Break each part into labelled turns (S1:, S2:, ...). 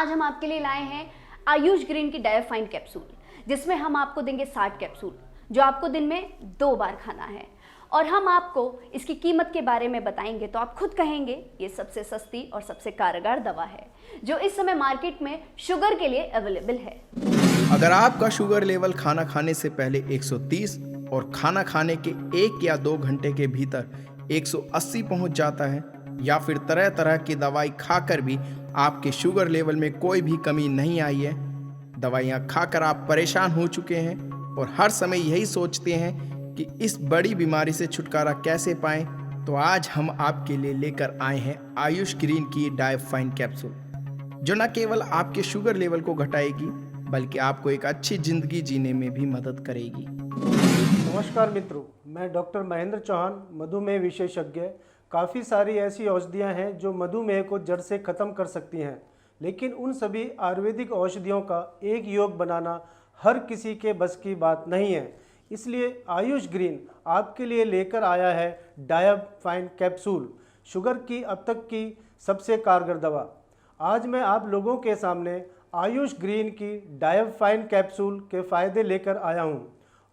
S1: आज हम आपके लिए लाए हैं आयुष ग्रीन की डायफाइन कैप्सूल, जिसमें हम आपको देंगे 60 कैप्सूल जो आपको दिन में 2 बार खाना है। और हम आपको इसकी कीमत के बारे में बताएंगे तो आप खुद कहेंगे ये सबसे सस्ती और सबसे कारगर दवा है जो इस समय मार्केट में शुगर के लिए अवेलेबल है।
S2: अगर आपका शुगर लेवल खाना खाने से पहले 130 और खाना खाने के 1 या 2 घंटे के भीतर 180 पहुंच जाता है, या फिर तरह तरह की दवाई खाकर भी आपके शुगर लेवल में कोई भी कमी नहीं आई है, दवाइयां खाकर आप परेशान हो चुके हैं और हर समय यही सोचते हैं कि इस बड़ी बीमारी से छुटकारा कैसे पाएं, तो आज हम आपके लिए लेकर आए हैं आयुष ग्रीन की डायफाइन कैप्सूल, जो न केवल आपके शुगर लेवल को घटाएगी बल्कि आपको एक अच्छी जिंदगी जीने में भी मदद करेगी।
S3: नमस्कार मित्रों, मैं डॉक्टर महेंद्र चौहान, मधुमेह विशेषज्ञ। काफ़ी सारी ऐसी औषधियाँ हैं जो मधुमेह को जड़ से ख़त्म कर सकती हैं, लेकिन उन सभी आयुर्वेदिक औषधियों का एक योग बनाना हर किसी के बस की बात नहीं है। इसलिए आयुष ग्रीन आपके लिए लेकर आया है डायफाइन कैप्सूल, शुगर की अब तक की सबसे कारगर दवा। आज मैं आप लोगों के सामने आयुष ग्रीन की डायफाइन कैप्सूल के फ़ायदे लेकर आया हूँ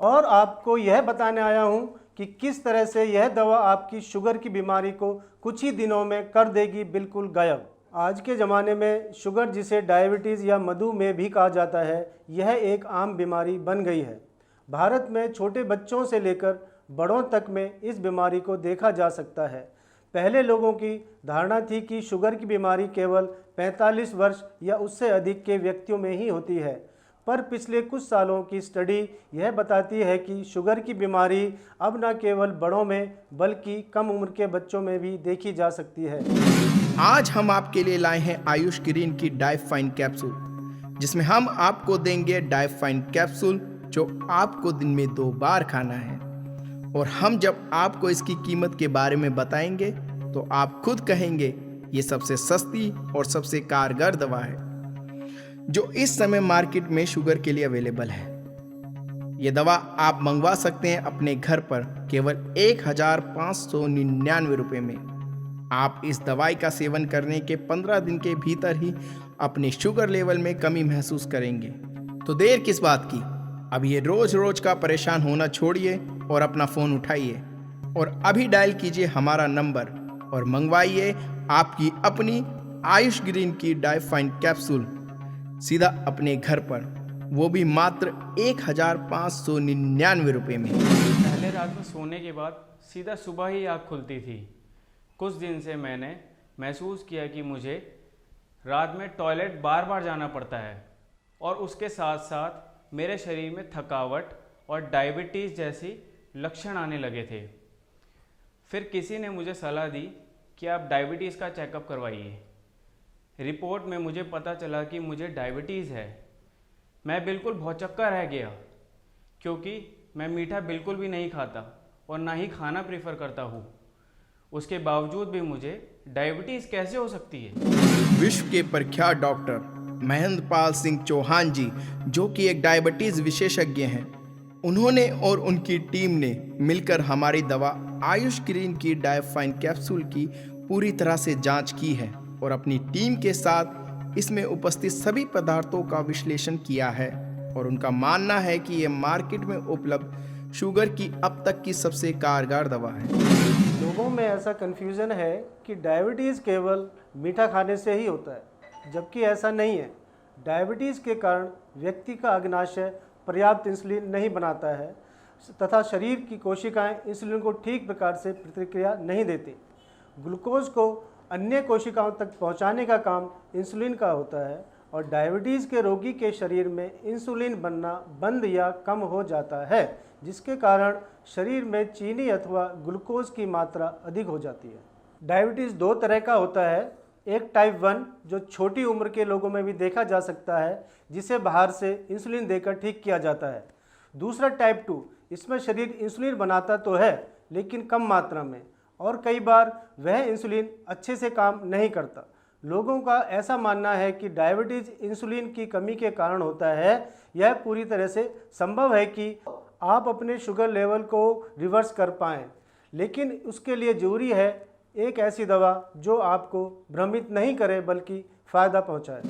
S3: और आपको यह बताने आया हूँ कि किस तरह से यह दवा आपकी शुगर की बीमारी को कुछ ही दिनों में कर देगी बिल्कुल गायब। आज के ज़माने में शुगर, जिसे डायबिटीज़ या मधुमेह भी कहा जाता है, यह एक आम बीमारी बन गई है। भारत में छोटे बच्चों से लेकर बड़ों तक में इस बीमारी को देखा जा सकता है। पहले लोगों की धारणा थी कि शुगर की बीमारी केवल 45 वर्ष या उससे अधिक के व्यक्तियों में ही होती है, पर पिछले कुछ सालों की स्टडी यह बताती है कि शुगर की बीमारी अब न केवल बड़ों में बल्कि कम उम्र के बच्चों में भी देखी जा सकती है।
S2: आज हम आपके लिए लाए हैं आयुष ग्रीन की डायफाइन कैप्सूल, जिसमें हम आपको देंगे डायफाइन कैप्सूल जो आपको दिन में 2 बार खाना है। और हम जब आपको इसकी कीमत के बारे में बताएंगे तो आप खुद कहेंगे ये सबसे सस्ती और सबसे कारगर दवा है जो इस समय मार्केट में शुगर के लिए अवेलेबल है। ये दवा आप मंगवा सकते हैं अपने घर पर केवल 1599 रुपये में। आप इस दवाई का सेवन करने के 15 दिन के भीतर ही अपने शुगर लेवल में कमी महसूस करेंगे। तो देर किस बात की, अब ये रोज रोज का परेशान होना छोड़िए और अपना फ़ोन उठाइए और अभी डायल कीजिए हमारा नंबर और मंगवाइए आपकी अपनी आयुष ग्रीन की डायफाइन कैप्सूल सीधा अपने घर पर, वो भी मात्र 1599 रुपये में।
S4: पहले रात में सोने के बाद सीधा सुबह ही आँख खुलती थी। कुछ दिन से मैंने महसूस किया कि मुझे रात में टॉयलेट बार बार जाना पड़ता है और उसके साथ साथ मेरे शरीर में थकावट और डायबिटीज़ जैसी लक्षण आने लगे थे। फिर किसी ने मुझे सलाह दी कि आप डायबिटीज़ का चेकअप करवाइए। रिपोर्ट में मुझे पता चला कि मुझे डायबिटीज़ है। मैं बिल्कुल भौचक्का रह गया, क्योंकि मैं मीठा बिल्कुल भी नहीं खाता और ना ही खाना प्रेफर करता हूँ। उसके बावजूद भी मुझे डायबिटीज़ कैसे हो सकती है।
S2: विश्व के प्रख्यात डॉक्टर महेंद्र पाल सिंह चौहान जी, जो कि एक डायबिटीज़ विशेषज्ञ हैं, उन्होंने और उनकी टीम ने मिलकर हमारी दवा आयुष ग्रीन की डायफाइन कैप्सूल की पूरी तरह से जांच की है और अपनी टीम के साथ इसमें उपस्थित सभी पदार्थों का विश्लेषण किया है। और उनका मानना है कि ये मार्केट में उपलब्ध शुगर की अब तक की सबसे कारगर दवा है।
S3: लोगों में ऐसा कन्फ्यूज़न है कि डायबिटीज़ केवल मीठा खाने से ही होता है, जबकि ऐसा नहीं है। डायबिटीज़ के कारण व्यक्ति का अग्नाशय पर्याप्त इंसुलिन नहीं बनाता है तथा शरीर की कोशिकाएं इंसुलिन को ठीक प्रकार से प्रतिक्रिया नहीं देती। ग्लूकोज को अन्य कोशिकाओं तक पहुंचाने का काम इंसुलिन का होता है और डायबिटीज़ के रोगी के शरीर में इंसुलिन बनना बंद या कम हो जाता है, जिसके कारण शरीर में चीनी अथवा ग्लूकोज की मात्रा अधिक हो जाती है। डायबिटीज़ 2 तरह का होता है। एक टाइप 1 जो छोटी उम्र के लोगों में भी देखा जा सकता है, जिसे बाहर से इंसुलिन देकर ठीक किया जाता है। दूसरा टाइप 2, इसमें शरीर इंसुलिन बनाता तो है लेकिन कम मात्रा में, और कई बार वह इंसुलिन अच्छे से काम नहीं करता। लोगों का ऐसा मानना है कि डायबिटीज़ इंसुलिन की कमी के कारण होता है। यह पूरी तरह से संभव है कि आप अपने शुगर लेवल को रिवर्स कर पाएँ, लेकिन उसके लिए ज़रूरी है एक ऐसी दवा जो आपको भ्रमित नहीं करे बल्कि फ़ायदा पहुंचाए।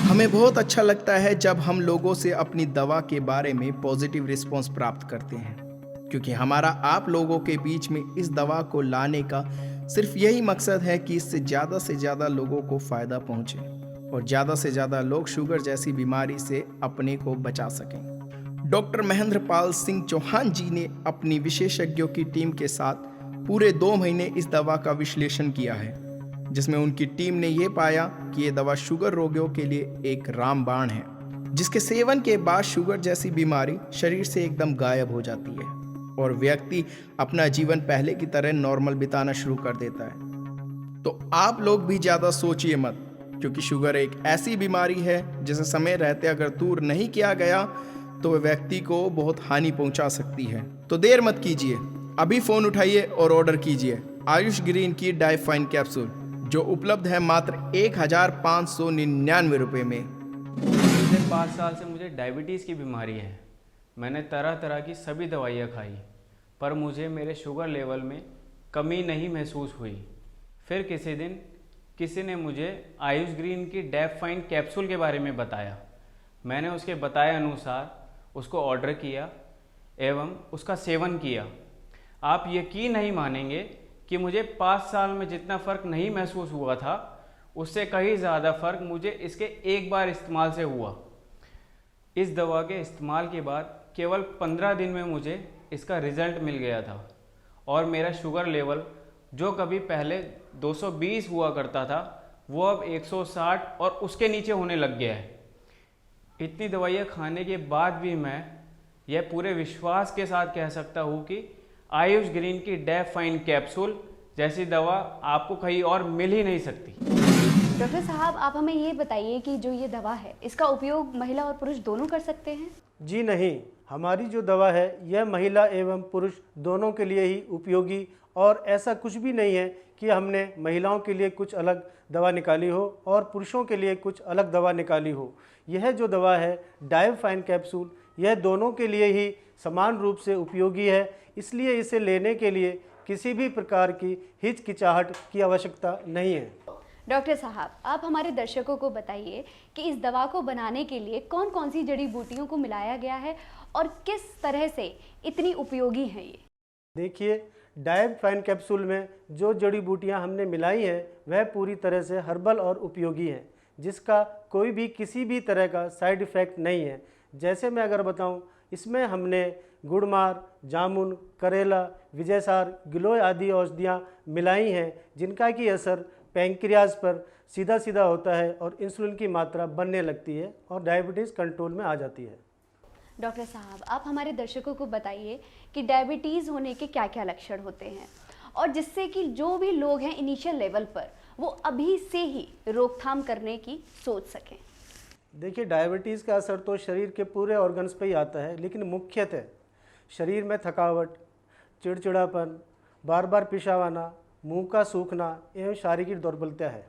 S2: हमें बहुत अच्छा लगता है जब हम लोगों से अपनी दवा के बारे में पॉजिटिव रिस्पॉन्स प्राप्त करते हैं, क्योंकि हमारा आप लोगों के बीच में इस दवा को लाने का सिर्फ यही मकसद है कि इससे ज़्यादा लोगों को फ़ायदा पहुंचे और ज़्यादा से ज़्यादा लोग शुगर जैसी बीमारी से अपने को बचा सकें। डॉक्टर महेंद्र पाल सिंह चौहान जी ने अपनी विशेषज्ञों की टीम के साथ पूरे 2 महीने इस दवा का विश्लेषण किया है, जिसमें उनकी टीम ने यह पाया कि ये दवा शुगर रोगियों के लिए एक रामबाण है, जिसके सेवन के बाद शुगर जैसी बीमारी शरीर से एकदम गायब हो जाती है और व्यक्ति अपना जीवन पहले की तरह नॉर्मल बिताना शुरू कर देता है। तो आप लोग भी ज़्यादा सोचिए मत, क्योंकि शुगर एक ऐसी बीमारी है जिसे समय रहते अगर दूर नहीं किया गया तो वह व्यक्ति को बहुत हानि पहुंचा सकती है। तो देर मत कीजिए, अभी फ़ोन उठाइए और ऑर्डर कीजिए आयुष ग्रीन की डाइफाइन कैप्सूल, जो उपलब्ध है मात्र 1599 रुपये में।
S4: पिछले 5 साल से मुझे डायबिटीज़ की बीमारी है। मैंने तरह तरह की सभी दवाइयाँ खाई, पर मुझे मेरे शुगर लेवल में कमी नहीं महसूस हुई। फिर किसी दिन किसी ने मुझे आयुष ग्रीन की डाइफाइन कैप्सूल के बारे में बताया। मैंने उसके बताए अनुसार उसको ऑर्डर किया एवं उसका सेवन किया। आप यकीन नहीं मानेंगे कि मुझे 5 साल में जितना फ़र्क नहीं महसूस हुआ था, उससे कहीं ज़्यादा फ़र्क मुझे इसके एक बार इस्तेमाल से हुआ। इस दवा के इस्तेमाल के बाद केवल 15 दिन में मुझे इसका रिज़ल्ट मिल गया था और मेरा शुगर लेवल जो कभी पहले 220 हुआ करता था, वो अब 160 और उसके नीचे होने लग गया है। इतनी दवाइयाँ खाने के बाद भी मैं यह पूरे विश्वास के साथ कह सकता हूँ कि आयुष ग्रीन की डाइफाइन कैप्सूल जैसी दवा आपको कहीं और मिल ही नहीं सकती।
S1: डॉक्टर साहब, आप हमें ये बताइए कि जो ये दवा है, इसका उपयोग महिला और पुरुष दोनों कर सकते हैं?
S3: जी नहीं, हमारी जो दवा है यह महिला एवं पुरुष दोनों के लिए ही उपयोगी, और ऐसा कुछ भी नहीं है कि हमने महिलाओं के लिए कुछ अलग दवा निकाली हो और पुरुषों के लिए कुछ अलग दवा निकाली हो। यह जो दवा है डाइफाइन कैप्सूल, यह दोनों के लिए ही समान रूप से उपयोगी है, इसलिए इसे लेने के लिए किसी भी प्रकार की हिचकिचाहट की आवश्यकता नहीं है।
S1: डॉक्टर साहब, आप हमारे दर्शकों को बताइए कि इस दवा को बनाने के लिए कौन कौन सी जड़ी बूटियों को मिलाया गया है और किस तरह से इतनी उपयोगी हैं ये?
S3: देखिए, डाइफाइन कैप्सूल में जो जड़ी बूटियां हमने मिलाई हैं वह पूरी तरह से हर्बल और उपयोगी हैं, जिसका कोई भी किसी भी तरह का साइड इफ़ेक्ट नहीं है। जैसे मैं अगर बताऊं, इसमें हमने गुड़मार, जामुन, करेला, विजयसार, गिलोय आदि औषधियाँ मिलाई हैं, जिनका कि असर पैंक्रियाज पर सीधा सीधा होता है और इंसुलिन की मात्रा बनने लगती है और डायबिटीज़ कंट्रोल में आ जाती है।
S1: डॉक्टर साहब, आप हमारे दर्शकों को बताइए कि डायबिटीज़ होने के क्या क्या लक्षण होते हैं और जिससे कि जो भी लोग हैं इनिशियल लेवल पर, वो अभी से ही रोकथाम करने की सोच सकें।
S3: देखिए, डायबिटीज़ का असर तो शरीर के पूरे ऑर्गन्स पे ही आता है, लेकिन मुख्यतः शरीर में थकावट, चिड़चिड़ापन, बार बार पेशाब आना, मुँह का सूखना एवं शारीरिक दुर्बलता है।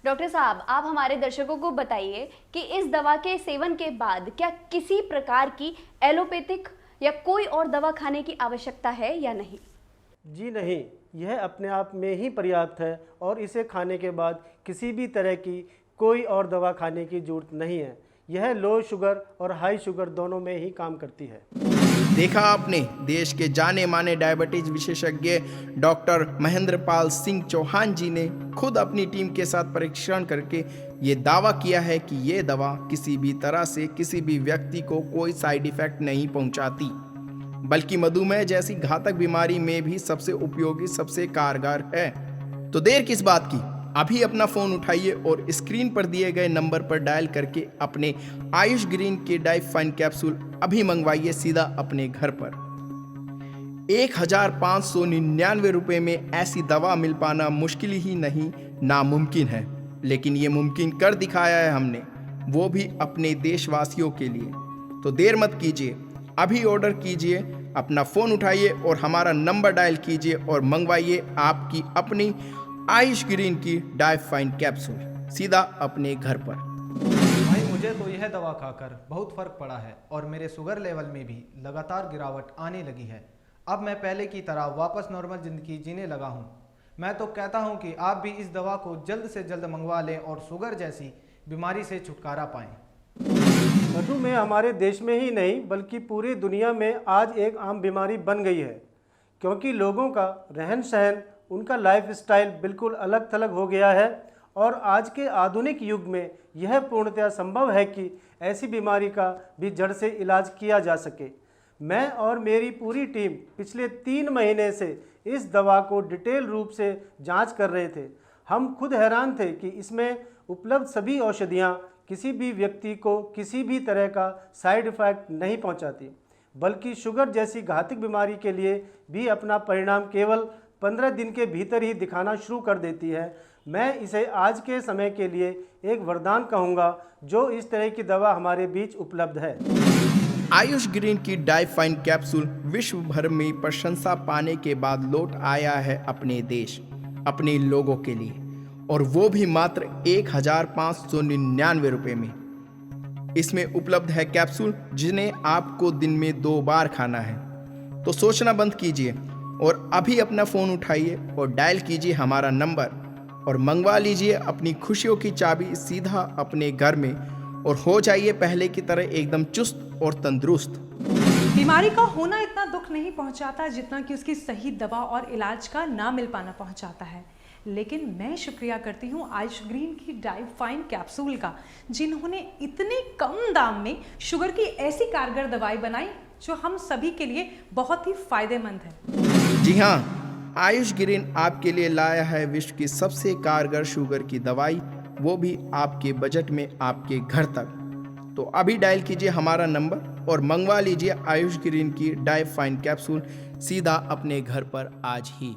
S1: डॉक्टर साहब, आप हमारे दर्शकों को बताइए कि इस दवा के सेवन के बाद क्या किसी प्रकार की एलोपैथिक या कोई और दवा खाने की आवश्यकता है या नहीं?
S3: जी नहीं, यह अपने आप में ही पर्याप्त है और इसे खाने के बाद किसी भी तरह की कोई और दवा खाने की जरूरत नहीं है। यह लो शुगर और हाई शुगर दोनों में ही काम करती है।
S2: देखा आपने, देश के जाने माने डायबिटीज विशेषज्ञ डॉक्टर महेंद्र पाल सिंह चौहान जी ने खुद अपनी टीम के साथ परीक्षण करके ये दावा किया है कि ये दवा किसी भी तरह से किसी भी व्यक्ति को कोई साइड इफेक्ट नहीं पहुंचाती, बल्कि मधुमेह जैसी घातक बीमारी में भी सबसे उपयोगी, सबसे कारगर है। तो देर किस बात की, अभी अपना फोन उठाइए और स्क्रीन पर दिए गए नंबर पर डायल करके अपने आयुष ग्रीन के डाइफाइन कैप्सूल अभी मंगवाइए सीधा अपने घर पर। 1599 रुपये में ऐसी दवा मिल पाना मुश्किल ही नहीं, नामुमकिन है, लेकिन ये मुमकिन कर दिखाया है हमने, वो भी अपने देशवासियों के लिए। तो देर मत कीजिए, अभी ऑर्डर कीजिए, अपना फ़ोन उठाइए और हमारा नंबर डायल कीजिए और मंगवाइए आपकी अपनी आयुष ग्रीन की डाइफाइन कैप्सूल सीधा अपने घर पर।
S5: भाई, मुझे तो यह दवा खाकर बहुत फ़र्क पड़ा है और मेरे शुगर लेवल में भी लगातार गिरावट आने लगी है। अब मैं पहले की तरह वापस नॉर्मल ज़िंदगी जीने लगा हूँ। मैं तो कहता हूँ कि आप भी इस दवा को जल्द से जल्द मंगवा लें और शुगर जैसी बीमारी से छुटकारा पाएं।
S3: मधुमेह हमारे देश में ही नहीं बल्कि पूरी दुनिया में आज एक आम बीमारी बन गई है, क्योंकि लोगों का रहन सहन, उनका लाइफस्टाइल बिल्कुल अलग थलग हो गया है और आज के आधुनिक युग में यह पूर्णतः संभव है कि ऐसी बीमारी का भी जड़ से इलाज किया जा सके। मैं और मेरी पूरी टीम पिछले 3 महीने से इस दवा को डिटेल रूप से जांच कर रहे थे। हम खुद हैरान थे कि इसमें उपलब्ध सभी औषधियाँ किसी भी व्यक्ति को किसी भी तरह का साइड इफ़ेक्ट नहीं पहुंचाती, बल्कि शुगर जैसी घातक बीमारी के लिए भी अपना परिणाम केवल 15 दिन के भीतर ही दिखाना शुरू कर देती है। मैं इसे आज के समय के लिए एक वरदान कहूँगा जो इस तरह की दवा हमारे बीच उपलब्ध है।
S2: आयुष ग्रीन की डाइफाइन कैप्सूल विश्व भर में प्रशंसा पाने के बाद लौट आया है अपने देश, अपने लोगों के लिए, और वो भी मात्र 1599 रुपये में। इसमें उपलब्ध है कैप्सूल जिन्हें आपको दिन में 2 बार खाना है। तो सोचना बंद कीजिए और अभी अपना फ़ोन उठाइए और डायल कीजिए हमारा नंबर और मंगवा लीजिए अपनी खुशियों की चाबी सीधा अपने घर में और हो जाइए पहले की तरह एकदम चुस्त और तंदुरुस्त।
S6: बीमारी का होना इतना दुख नहीं पहुंचाता जितना कि उसकी सही दवा और इलाज का ना मिल पाना पहुंचाता है। लेकिन मैं शुक्रिया करती हूँ आयुष ग्रीन की डाइफाइन कैप्सूल का, जिन्होंने इतने कम दाम में शुगर की ऐसी कारगर दवाई बनाई जो हम सभी के लिए बहुत ही फायदेमंद है।
S2: जी हाँ, आयुष ग्रीन आपके लिए लाया है विश्व की सबसे कारगर शुगर की दवाई, वो भी आपके बजट में आपके घर तक। तो अभी डायल कीजिए हमारा नंबर और मंगवा लीजिए आयुष ग्रीन की डाइफाइन कैप्सूल सीधा अपने घर पर आज ही।